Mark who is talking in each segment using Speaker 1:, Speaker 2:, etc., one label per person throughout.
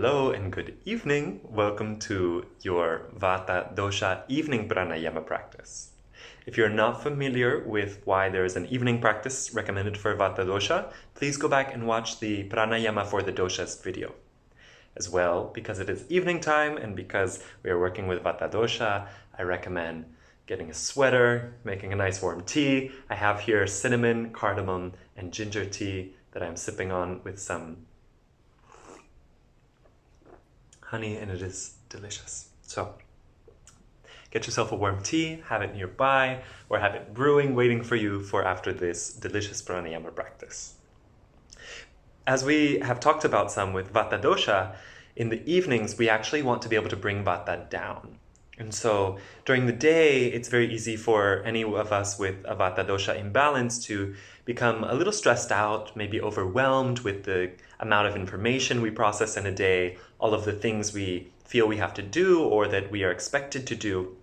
Speaker 1: Hello and good evening. Welcome to your Vata dosha evening pranayama practice. If you're not familiar with why there is an evening practice recommended for Vata dosha, please go back and watch the Pranayama for the doshas video. As well, because it is evening time and because we are working with Vata dosha, I recommend getting a sweater, making a nice warm tea. I have here cinnamon, cardamom, and ginger tea that I'm sipping on with some honey, and it is delicious. So get yourself a warm tea, have it nearby, or have it brewing, waiting for you for after this delicious pranayama practice. As we have talked about some with Vata dosha, in the evenings we actually want to be able to bring Vata down. And so during the day, it's very easy for any of us with a Vata dosha imbalance to become a little stressed out, maybe overwhelmed with the amount of information we process in a day, all of the things we feel we have to do or that we are expected to do.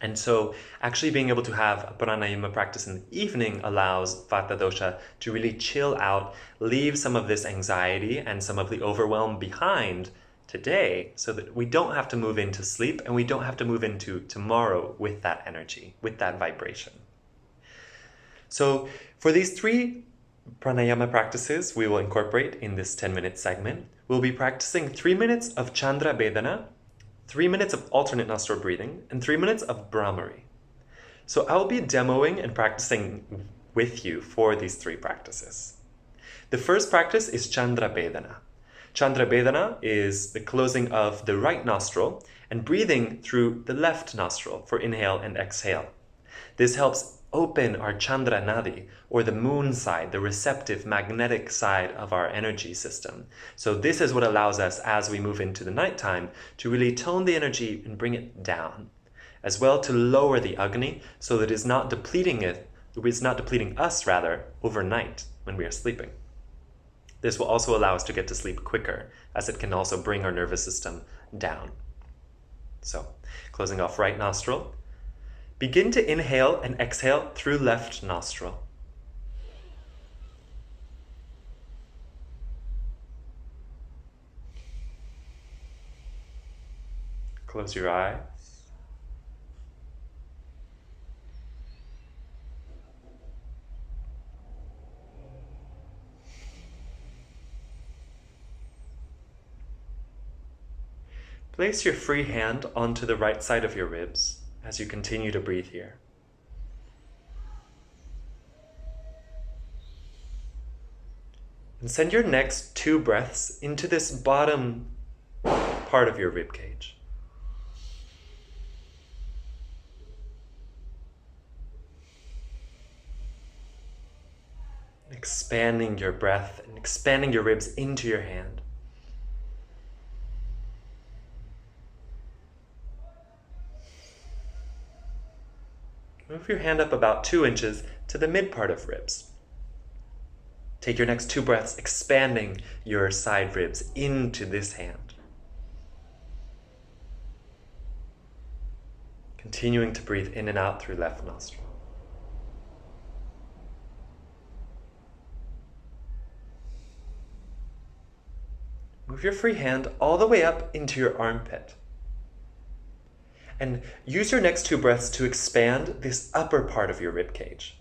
Speaker 1: And so actually being able to have a pranayama practice in the evening allows Vata dosha to really chill out, leave some of this anxiety and some of the overwhelm behind today so that we don't have to move into sleep and we don't have to move into tomorrow with that energy, with that vibration. So for these three pranayama practices we will incorporate in this 10-minute segment, we'll be practicing 3 minutes of Chandra Bhedana, 3 minutes of alternate nostril breathing, and 3 minutes of Brahmari. So I'll be demoing and practicing with you for these three practices. The first practice is Chandra Bhedana. Chandra Bhedana is the closing of the right nostril and breathing through the left nostril for inhale and exhale. This helps open our Chandra Nadi, or the moon side, the receptive magnetic side of our energy system. So this is what allows us, as we move into the nighttime, to really tone the energy and bring it down. As well, to lower the Agni so that it's not depleting us overnight when we are sleeping. This will also allow us to get to sleep quicker, as it can also bring our nervous system down. So, closing off right nostril. Begin to inhale and exhale through left nostril. Close your eyes. Place your free hand onto the right side of your ribs as you continue to breathe here. And send your next 2 breaths into this bottom part of your rib cage. Expanding your breath and expanding your ribs into your hand. Move your hand up about 2 inches to the mid part of ribs. Take your next 2 breaths, expanding your side ribs into this hand. Continuing to breathe in and out through left nostril. Move your free hand all the way up into your armpit. And use your next 2 breaths to expand this upper part of your rib cage.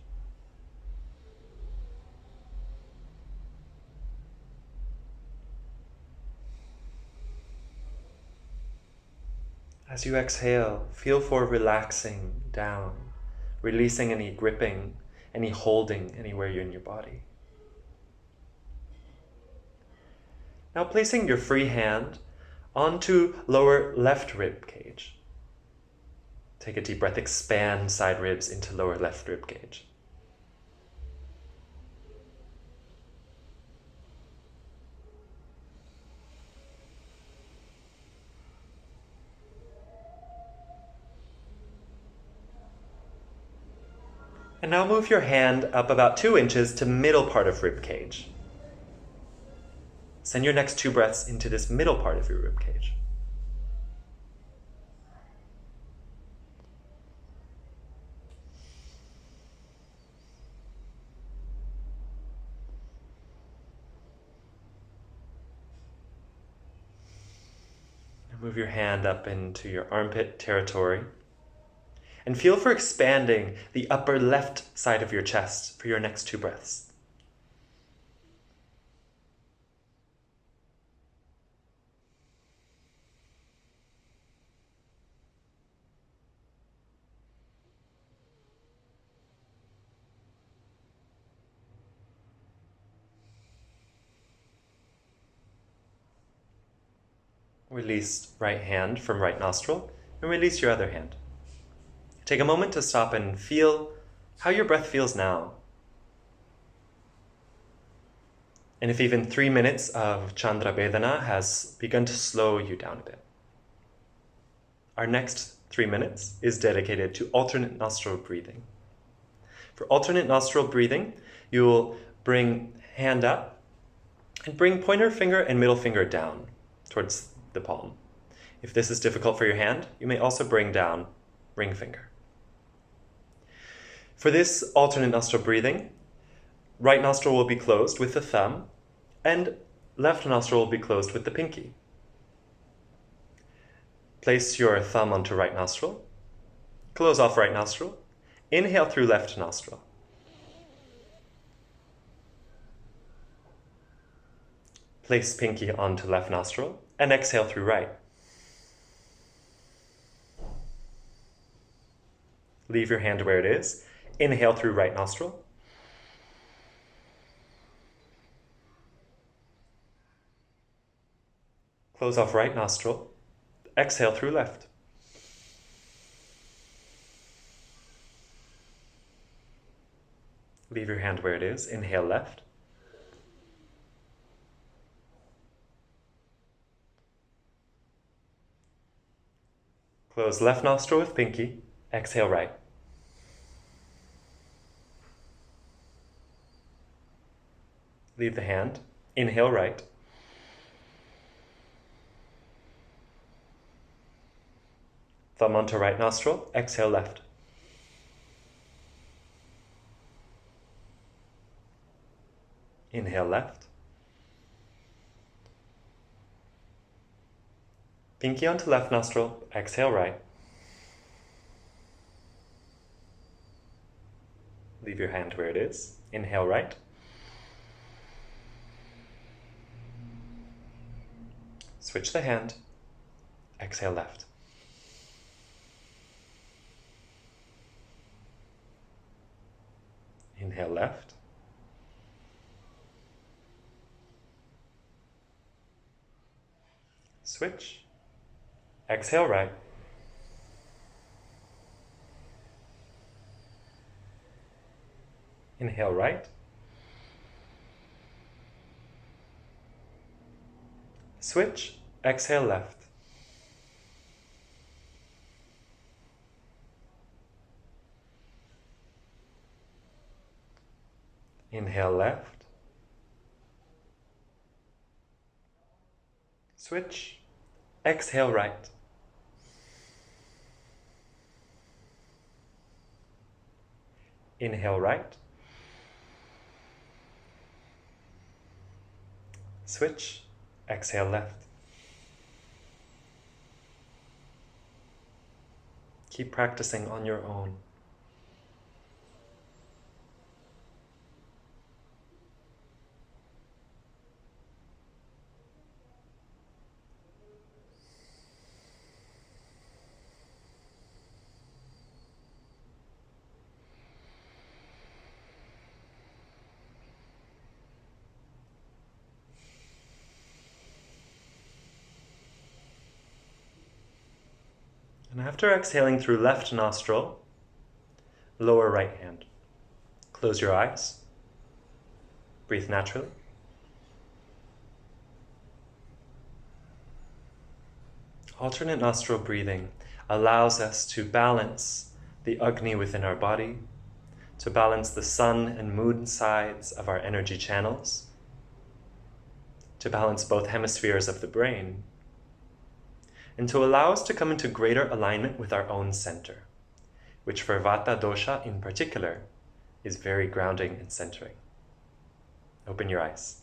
Speaker 1: As you exhale, feel for relaxing down, releasing any gripping, any holding anywhere you're in your body. Now placing your free hand onto lower left rib cage. Take a deep breath, expand side ribs into lower left rib cage. And now move your hand up about 2 inches to middle part of rib cage. Send your next 2 breaths into this middle part of your rib cage. Move your hand up into your armpit territory and feel for expanding the upper left side of your chest for your next 2 breaths. Release right hand from right nostril and release your other hand. Take a moment to stop and feel how your breath feels now. And if even 3 minutes of Chandra Bhedana has begun to slow you down a bit. Our next 3 minutes is dedicated to alternate nostril breathing. For alternate nostril breathing, you'll bring hand up and bring pointer finger and middle finger down towards the palm. If this is difficult for your hand, you may also bring down ring finger. For this alternate nostril breathing, right nostril will be closed with the thumb and left nostril will be closed with the pinky. Place your thumb onto right nostril, close off right nostril, inhale through left nostril. Place pinky onto left nostril and exhale through right. Leave your hand where it is. Inhale through right nostril. Close off right nostril. Exhale through left. Leave your hand where it is. Inhale left. Close left nostril with pinky. Exhale right. Leave the hand. Inhale right. Thumb onto right nostril. Exhale left. Inhale left. Pinky onto left nostril. Exhale right. Leave your hand where it is. Inhale right. Switch the hand. Exhale left. Inhale left. Switch. Exhale right. Inhale right. Switch. Exhale left. Inhale left. Switch. Exhale right. Inhale right. Switch. Exhale left. Keep practicing on your own. And after exhaling through left nostril, lower right hand. Close your eyes. Breathe naturally. Alternate nostril breathing allows us to balance the Agni within our body, to balance the sun and moon sides of our energy channels, to balance both hemispheres of the brain, and to allow us to come into greater alignment with our own center, which for Vata dosha in particular is very grounding and centering. Open your eyes.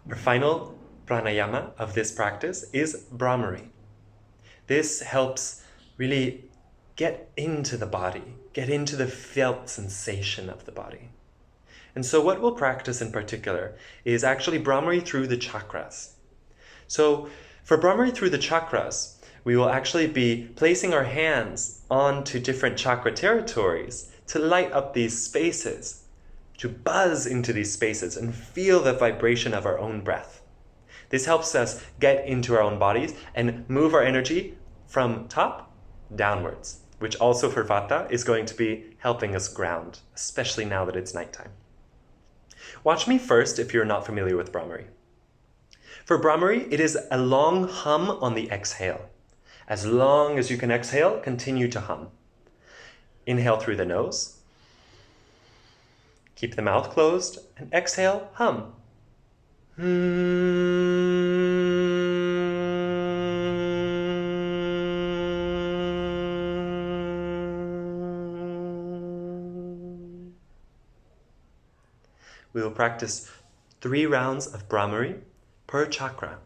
Speaker 1: Our final pranayama of this practice is Brahmari. This helps really get into the body, get into the felt sensation of the body. And so what we'll practice in particular is actually Brahmari through the chakras. So for Brahmari through the chakras, we will actually be placing our hands onto different chakra territories to light up these spaces, to buzz into these spaces and feel the vibration of our own breath. This helps us get into our own bodies and move our energy from top downwards, which also for Vata is going to be helping us ground, especially now that it's nighttime. Watch me first if you're not familiar with Brahmari. For Brahmari, it is a long hum on the exhale. As long as you can exhale, continue to hum. Inhale through the nose. Keep the mouth closed and exhale, hum. We will practice 3 rounds of Brahmari per chakra.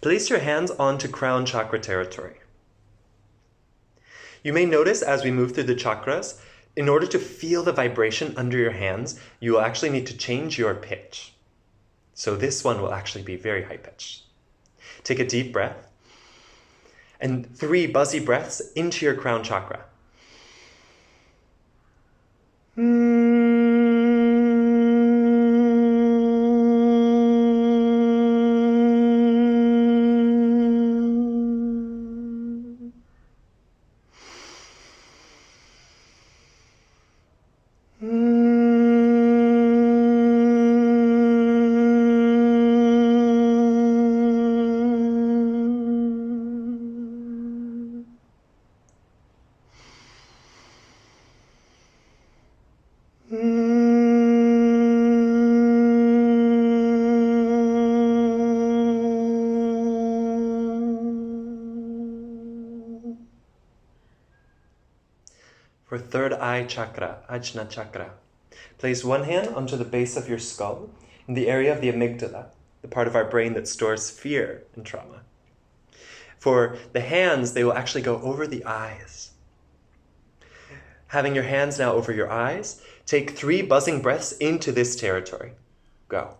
Speaker 1: Place your hands onto crown chakra territory. You may notice as we move through the chakras, in order to feel the vibration under your hands, you will actually need to change your pitch. So this one will actually be very high pitched. Take a deep breath and 3 buzzy breaths into your crown chakra. For third eye chakra, Ajna chakra, place one hand onto the base of your skull in the area of the amygdala, the part of our brain that stores fear and trauma. For the hands, they will actually go over the eyes. Having your hands now over your eyes, take 3 buzzing breaths into this territory. Go.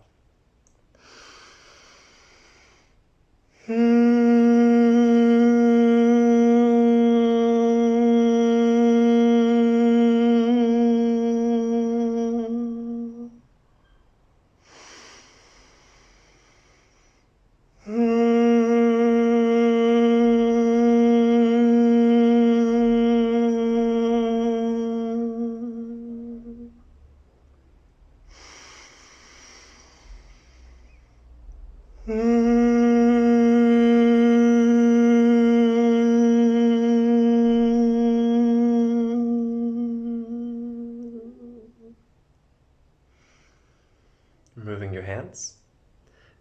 Speaker 1: Moving your hands,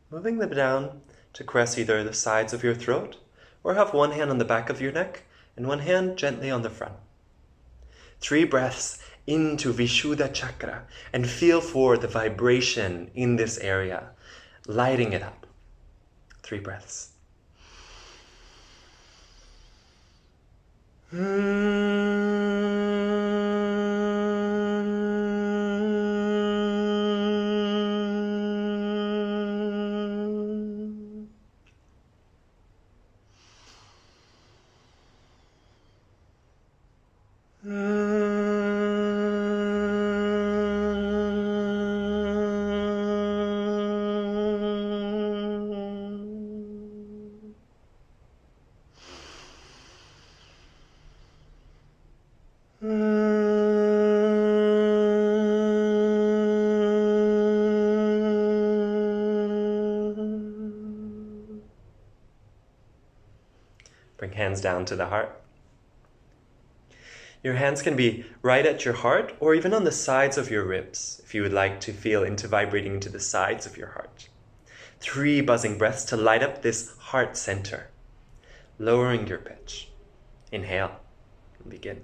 Speaker 1: moving them down to caress either the sides of your throat or have one hand on the back of your neck and one hand gently on the front. 3 breaths into Vishuddha chakra and feel for the vibration in this area, lighting it up. 3 breaths. Bring hands down to the heart. Your hands can be right at your heart or even on the sides of your ribs if you would like to feel into vibrating into the sides of your heart. 3 buzzing breaths to light up this heart center, lowering your pitch. Inhale and begin.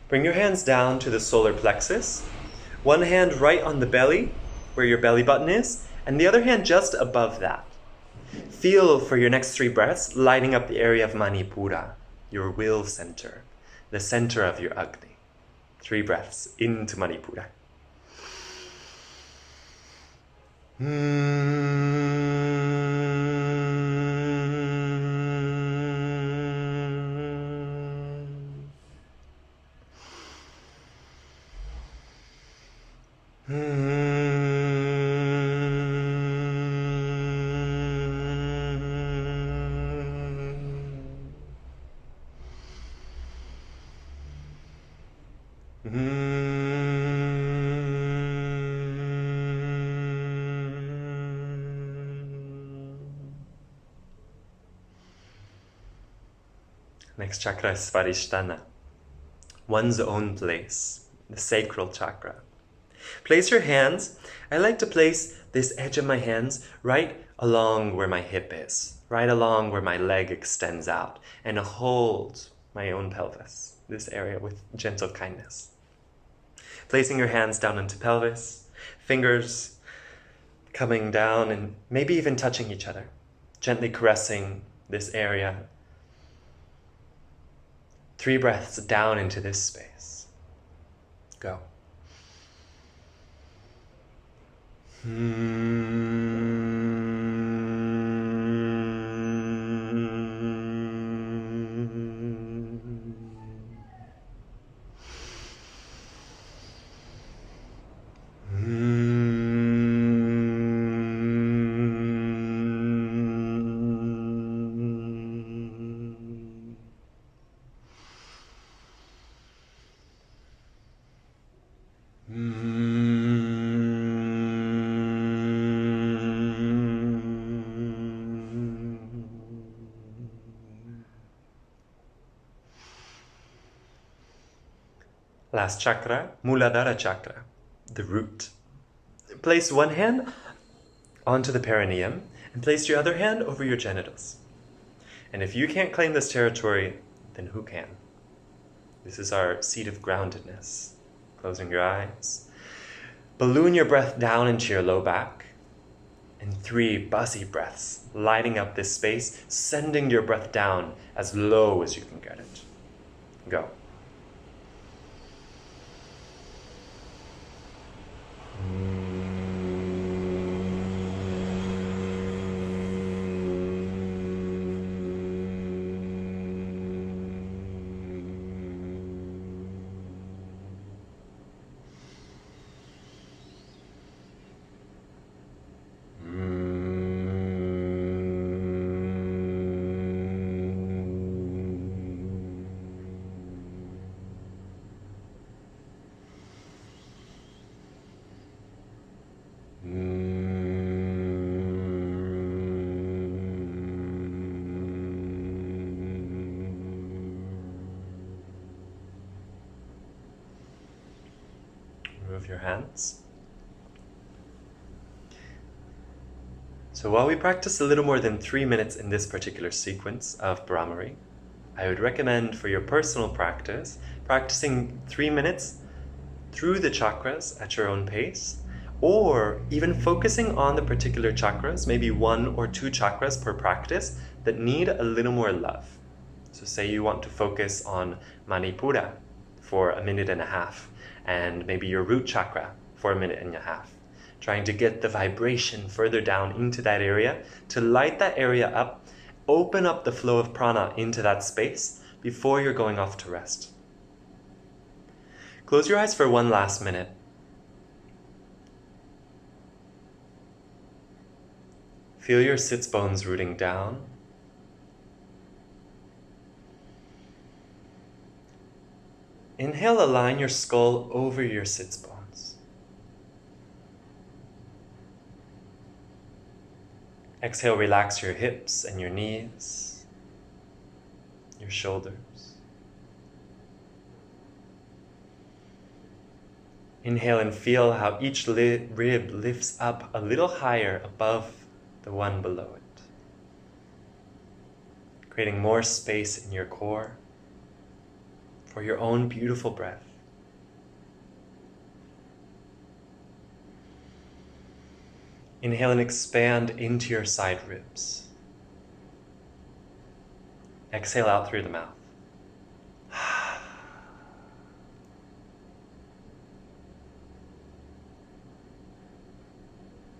Speaker 1: Bring your hands down to the solar plexus. One hand right on the belly, where your belly button is, and the other hand just above that. Feel for your next 3 breaths lighting up the area of Manipura, your will center, the center of your Agni. 3 breaths into Manipura. Next chakra is Svadhisthana, one's own place, the sacral chakra. Place your hands. I like to place this edge of my hands right along where my hip is, right along where my leg extends out, and hold my own pelvis, this area, with gentle kindness. Placing your hands down into pelvis, fingers coming down and maybe even touching each other, gently caressing this area. 3 breaths down into this space. Go. Last chakra, Muladhara chakra, the root. Place one hand onto the perineum and place your other hand over your genitals. And if you can't claim this territory, then who can? This is our seat of groundedness. Closing your eyes. Balloon your breath down into your low back. And 3 buzzy breaths, lighting up this space, sending your breath down as low as you can get it. Go. Remove your hands. So while we practice a little more than 3 minutes in this particular sequence of Brahmari, I would recommend for your personal practice, practicing 3 minutes through the chakras at your own pace, or even focusing on the particular chakras, maybe 1 or 2 chakras per practice that need a little more love. So say you want to focus on Manipura for 1.5 minutes, and maybe your root chakra for 1.5 minutes, trying to get the vibration further down into that area, to light that area up, open up the flow of prana into that space before you're going off to rest. Close your eyes for 1 last minute. Feel your sits bones rooting down. Inhale, align your skull over your sits bones. Exhale, relax your hips and your knees, your shoulders. Inhale and feel how each rib lifts up a little higher above the one below it, creating more space in your core for your own beautiful breath. Inhale and expand into your side ribs. Exhale out through the mouth.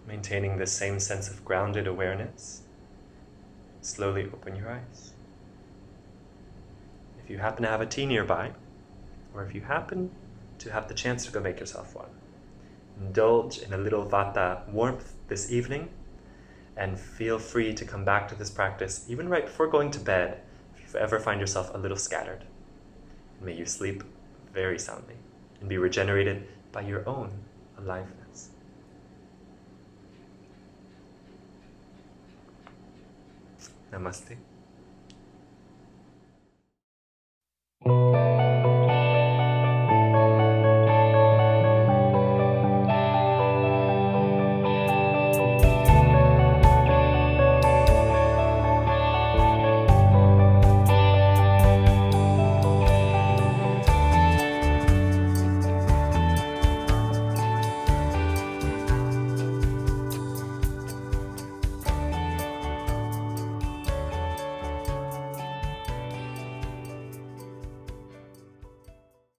Speaker 1: Maintaining the same sense of grounded awareness, slowly open your eyes. If you happen to have a tea nearby, or if you happen to have the chance to go make yourself one, indulge in a little Vata warmth this evening, and feel free to come back to this practice even right before going to bed if you ever find yourself a little scattered. And may you sleep very soundly and be regenerated by your own aliveness. Namaste.